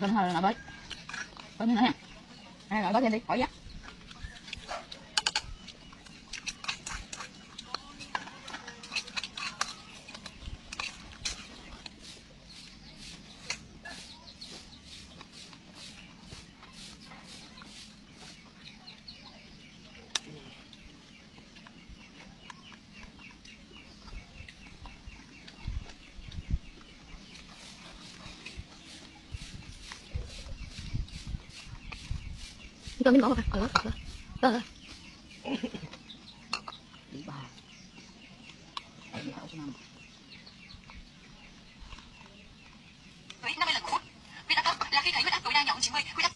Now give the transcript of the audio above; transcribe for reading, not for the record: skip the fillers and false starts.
Con hơi là bớt. Có như thế nè. Đây gọi bớt thêm đi, khỏi giá. Cơm mình bỏ vào rồi. Đi bà. Đi hậu số 5. Huyết 50 lần một phút. Huyết áp thấp là khi thấy huyết áp tối đa nhỏ hơn 90. Huyết áp